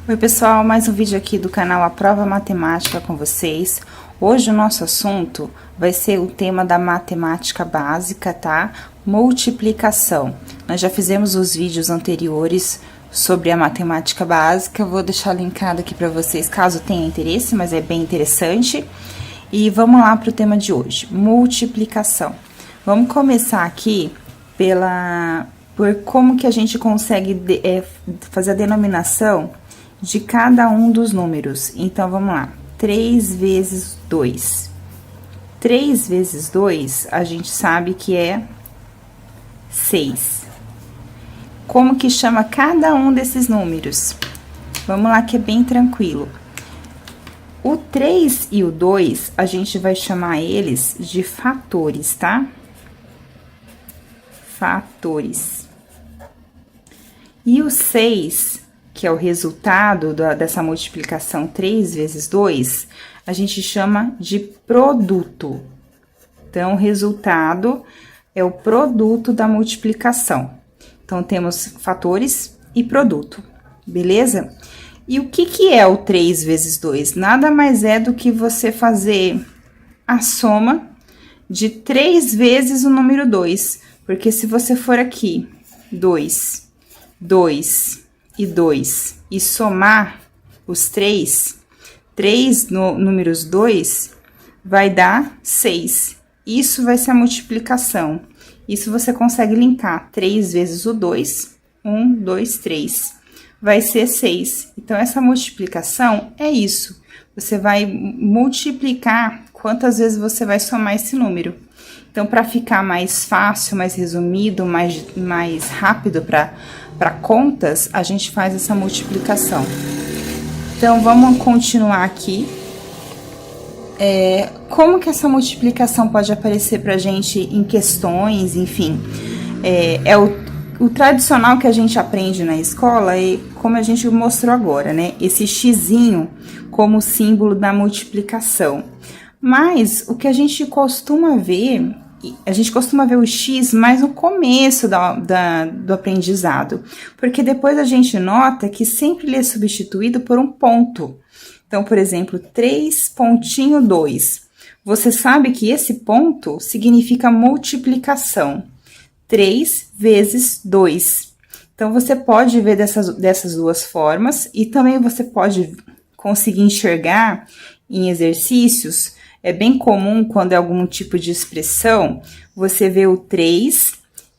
Oi pessoal, mais um vídeo aqui do canal Aprova Matemática com vocês. Hoje o nosso assunto vai ser o tema da matemática básica, tá? Multiplicação. Nós já fizemos os vídeos anteriores sobre a matemática básica, vou deixar linkado aqui para vocês caso tenha interesse, mas é bem interessante. E vamos lá para o tema de hoje, multiplicação. Vamos começar aqui por como que a gente consegue fazer a denominação de cada um dos números. Então, vamos lá. 3 vezes 2. 3 vezes 2, a gente sabe que é 6. Como que chama cada um desses números? Vamos lá, que é bem tranquilo. O 3 e o 2, a gente vai chamar eles de fatores, tá? Fatores. E o 6, que é o resultado dessa multiplicação 3 vezes 2, a gente chama de produto. Então, o resultado é o produto da multiplicação. Então, temos fatores e produto, beleza? E o que é o 3 vezes 2? Nada mais é do que você fazer a soma de 3 vezes o número 2. Porque se você for aqui, 2, 2 e 2, e somar os 3 números 2, vai dar 6. Isso vai ser a multiplicação. Isso você consegue linkar 3 vezes o 2, 1, 2, 3. Vai ser 6. Então, essa multiplicação é isso. Você vai multiplicar quantas vezes você vai somar esse número. Então, para ficar mais fácil, mais resumido, mais rápido para contas, a gente faz essa multiplicação. Então, vamos continuar aqui. Como que essa multiplicação pode aparecer para a gente em questões, enfim. O tradicional que a gente aprende na escola é como a gente mostrou agora, né? Esse xizinho como símbolo da multiplicação. Mas o que a gente costuma ver o X mais no começo do aprendizado, porque depois a gente nota que sempre ele é substituído por um ponto. Então, por exemplo, 3,2. Você sabe que esse ponto significa multiplicação. 3 vezes 2. Então, você pode ver dessas duas formas e também você pode conseguir enxergar em exercícios. É bem comum quando é algum tipo de expressão, você vê o 3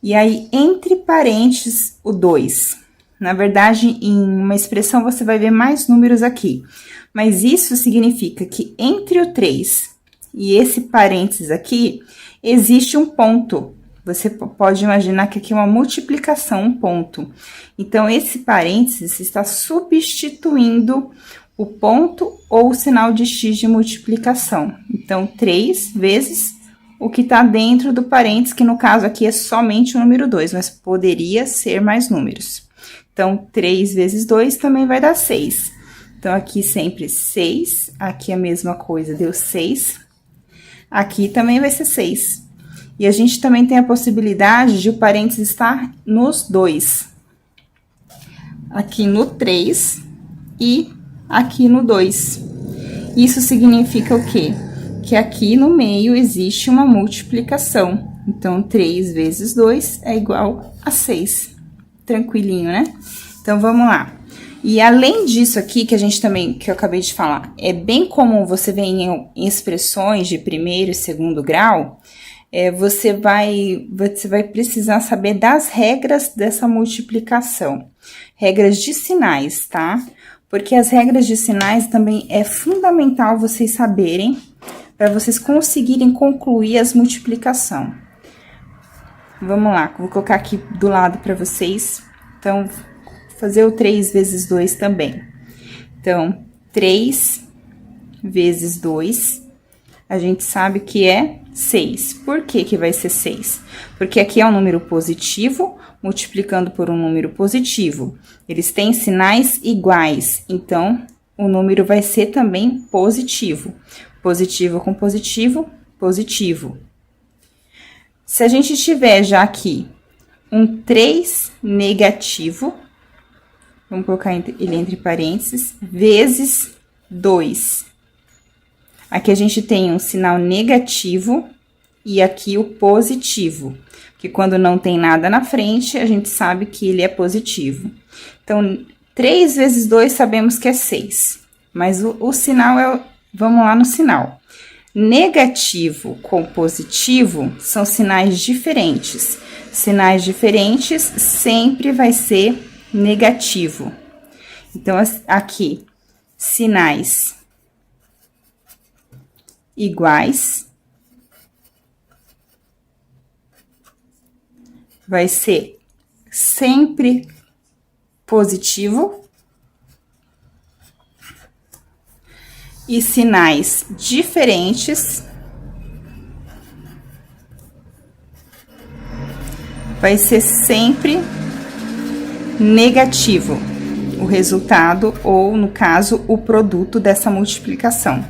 e aí entre parênteses o 2. Na verdade, em uma expressão você vai ver mais números aqui. Mas isso significa que entre o 3 e esse parênteses aqui, existe um ponto. Você pode imaginar que aqui é uma multiplicação, um ponto. Então, esse parênteses está substituindo o ponto ou o sinal de X de multiplicação. Então, 3 vezes o que está dentro do parênteses, que no caso aqui é somente o número 2, mas poderia ser mais números. Então, 3 vezes 2 também vai dar 6. Então, aqui sempre 6, aqui a mesma coisa, deu 6. Aqui também vai ser 6. E a gente também tem a possibilidade de o parênteses estar nos 2. Aqui no 3 e aqui no 2. Isso significa o quê? Que aqui no meio existe uma multiplicação. Então, 3 vezes 2 é igual a 6. Tranquilinho, né? Então, vamos lá. E além disso aqui, que eu acabei de falar, é bem comum você ver em expressões de primeiro e segundo grau, você vai precisar saber das regras dessa multiplicação. Regras de sinais, tá? Porque as regras de sinais também é fundamental vocês saberem para vocês conseguirem concluir as multiplicação. Vamos lá, vou colocar aqui do lado para vocês. Então, fazer o 3 vezes 2 também. Então, 3 vezes 2, a gente sabe que é 6. Por que que vai ser 6? Porque aqui é um número positivo, multiplicando por um número positivo. Eles têm sinais iguais, então, o número vai ser também positivo. Positivo com positivo, positivo. Se a gente tiver já aqui um 3 negativo, Vamos colocar ele entre parênteses, vezes 2. Aqui a gente tem um sinal negativo e aqui o positivo. Porque quando não tem nada na frente, a gente sabe que ele é positivo. Então, 3 vezes 2 sabemos que é 6. Mas o sinal é... Vamos lá no sinal. Negativo com positivo são sinais diferentes. Sinais diferentes sempre vai ser negativo. Então, aqui, sinais iguais vai ser sempre positivo. E sinais diferentes vai ser sempre negativo, o resultado, ou no caso, o produto dessa multiplicação,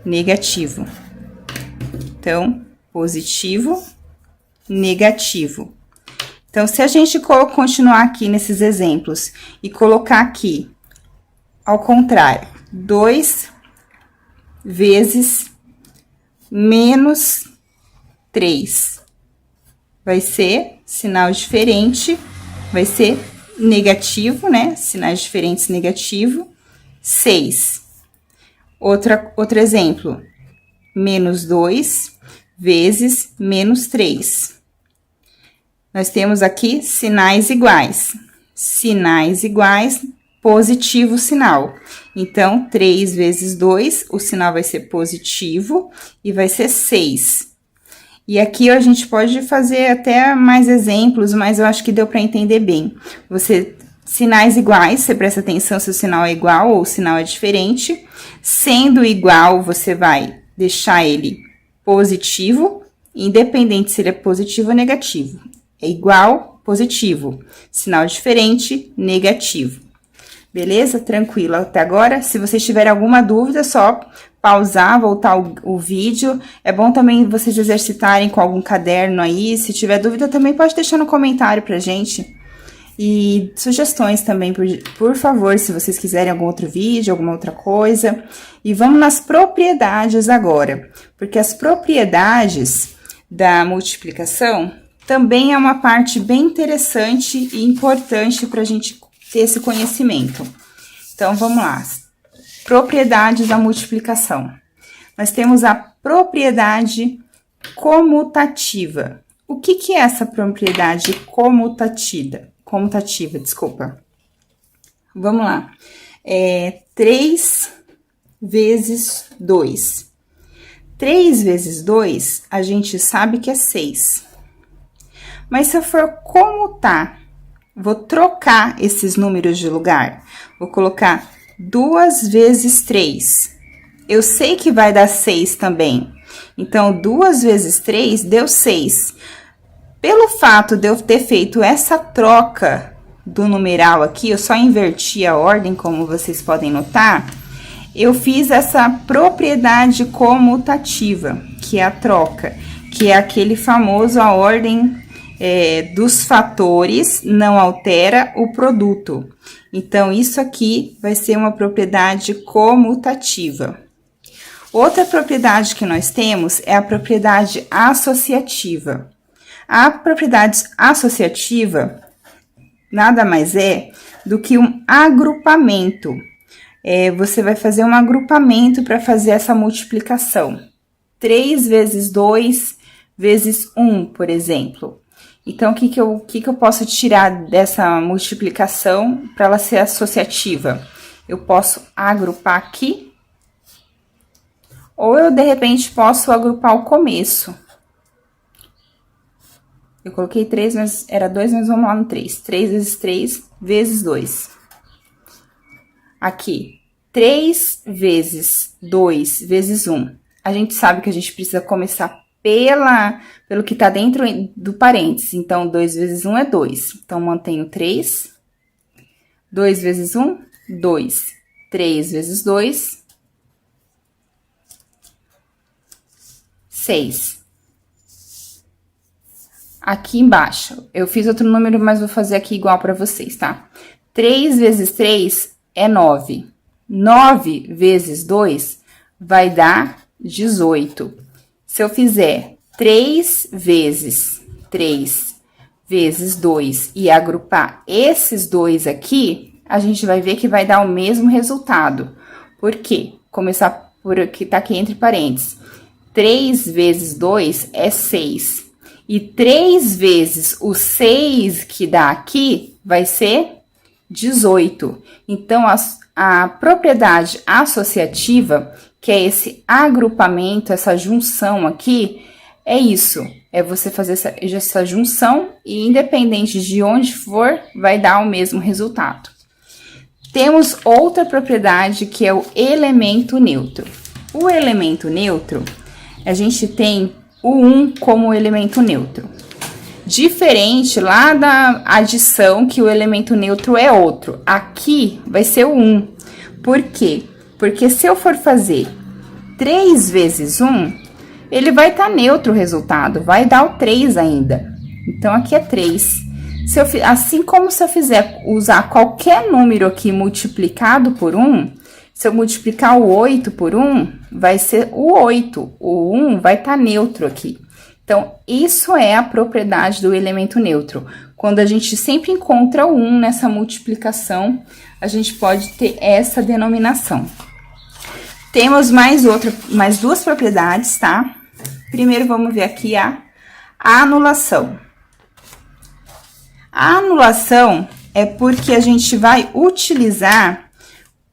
negativo. Então, positivo, negativo. Então, se a gente continuar aqui nesses exemplos e colocar aqui, ao contrário, 2 vezes menos 3. Vai ser sinal diferente, vai ser negativo, né? Sinais diferentes, negativo. 6. Outro exemplo. Menos 2 vezes menos 3. Nós temos aqui sinais iguais. Sinais iguais, positivo sinal. Então, 3 vezes 2, o sinal vai ser positivo e vai ser 6. E aqui a gente pode fazer até mais exemplos, mas eu acho que deu para entender bem. Sinais iguais, você presta atenção se o sinal é igual ou o sinal é diferente. Sendo igual, você vai deixar ele positivo, independente se ele é positivo ou negativo. É igual, positivo. Sinal diferente, negativo. Beleza? Tranquilo até agora? Se vocês tiverem alguma dúvida, só pausar, voltar o vídeo. É bom também vocês exercitarem com algum caderno aí. Se tiver dúvida, também pode deixar no comentário pra gente. E sugestões também, por favor, se vocês quiserem algum outro vídeo, alguma outra coisa. E vamos nas propriedades agora. Porque as propriedades da multiplicação também é uma parte bem interessante e importante pra gente ter esse conhecimento. Então, vamos lá. Propriedades da multiplicação. Nós temos a propriedade comutativa. O que é essa propriedade comutativa, desculpa. Vamos lá. 3 vezes 2. 3 vezes 2, a gente sabe que é 6. Mas se eu for comutar, vou trocar esses números de lugar. Vou colocar 2 vezes 3. Eu sei que vai dar 6 também. Então, 2 vezes 3 deu 6. Pelo fato de eu ter feito essa troca do numeral aqui, eu só inverti a ordem, como vocês podem notar, eu fiz essa propriedade comutativa, que é a troca, que é aquele famoso a ordem dos fatores não altera o produto. Então, isso aqui vai ser uma propriedade comutativa. Outra propriedade que nós temos é a propriedade associativa. A propriedade associativa nada mais é do que um agrupamento. Você vai fazer um agrupamento para fazer essa multiplicação. 3 vezes 2 vezes 1, por exemplo. Então, o que eu posso tirar dessa multiplicação para ela ser associativa? Eu posso agrupar aqui, ou eu, de repente, posso agrupar o começo. Eu coloquei 3, mas era 2, mas vamos lá no 3. 3 vezes 3 vezes 2. Aqui, 3 vezes 2 vezes 1. A gente sabe que a gente precisa começar pelo que tá dentro do parênteses. Então, 2 vezes 1 é 2. Então, mantenho 3. 2 vezes 1, 2. 3 vezes 2, 6. Aqui embaixo, eu fiz outro número, mas vou fazer aqui igual para vocês, tá? 3 vezes 3 é 9. 9 vezes 2 vai dar 18. Se eu fizer 3 vezes 3 vezes 2 e agrupar esses dois aqui, a gente vai ver que vai dar o mesmo resultado. Por quê? Começar por aqui, tá aqui entre parênteses. 3 vezes 2 é 6. E 3 vezes o 6 que dá aqui vai ser 18. Então, a propriedade associativa, que é esse agrupamento, essa junção aqui, é isso. É você fazer essa junção e, independente de onde for, vai dar o mesmo resultado. Temos outra propriedade que é o elemento neutro. O elemento neutro, a gente tem o 1 como elemento neutro. Diferente lá da adição, que o elemento neutro é outro. Aqui vai ser o 1. Por quê? Porque se eu for fazer 3 vezes 1, ele vai estar neutro o resultado, vai dar o 3 ainda. Então, aqui é 3. Assim como se eu fizer usar qualquer número aqui multiplicado por 1, se eu multiplicar o 8 por 1, vai ser o 8. O 1 vai estar neutro aqui. Então, isso é a propriedade do elemento neutro. Quando a gente sempre encontra o 1 nessa multiplicação, a gente pode ter essa denominação. Temos mais duas propriedades, tá? Primeiro, vamos ver aqui a anulação. A anulação é porque a gente vai utilizar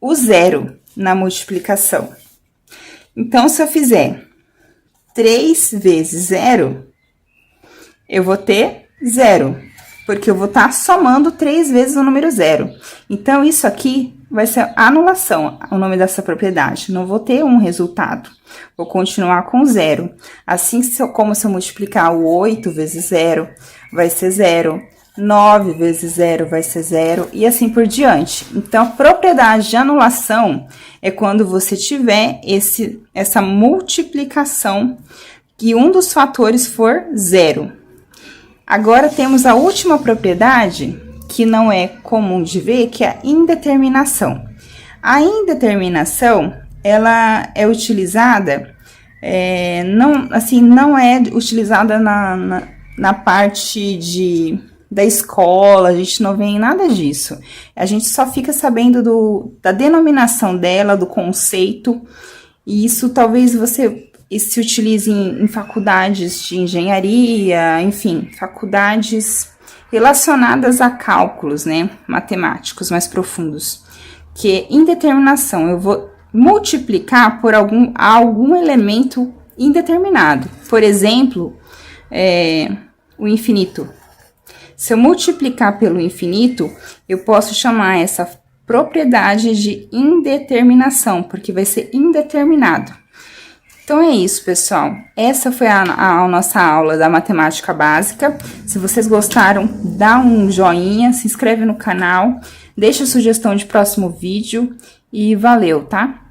o zero na multiplicação. Então, se eu fizer 3 vezes 0, eu vou ter 0, porque eu vou estar somando 3 vezes o número 0. Então, isso aqui vai ser anulação, o nome dessa propriedade. Não vou ter um resultado, vou continuar com 0. Assim como se eu multiplicar o 8 vezes 0, vai ser 0. 9 vezes 0 vai ser 0 e assim por diante. Então, a propriedade de anulação é quando você tiver essa multiplicação que um dos fatores for 0. Agora, temos a última propriedade, que não é comum de ver, que é a indeterminação. A indeterminação, ela é utilizada, não é utilizada na parte da escola, a gente não vê em nada disso. A gente só fica sabendo da denominação dela, do conceito, e isso talvez você se utilize em faculdades de engenharia, enfim, faculdades relacionadas a cálculos, né, matemáticos mais profundos, que é indeterminação. Eu vou multiplicar por algum elemento indeterminado. Por exemplo, o infinito. Se eu multiplicar pelo infinito, eu posso chamar essa propriedade de indeterminação, porque vai ser indeterminado. Então, é isso, pessoal. Essa foi a nossa aula da matemática básica. Se vocês gostaram, dá um joinha, se inscreve no canal, deixa a sugestão de próximo vídeo e valeu, tá?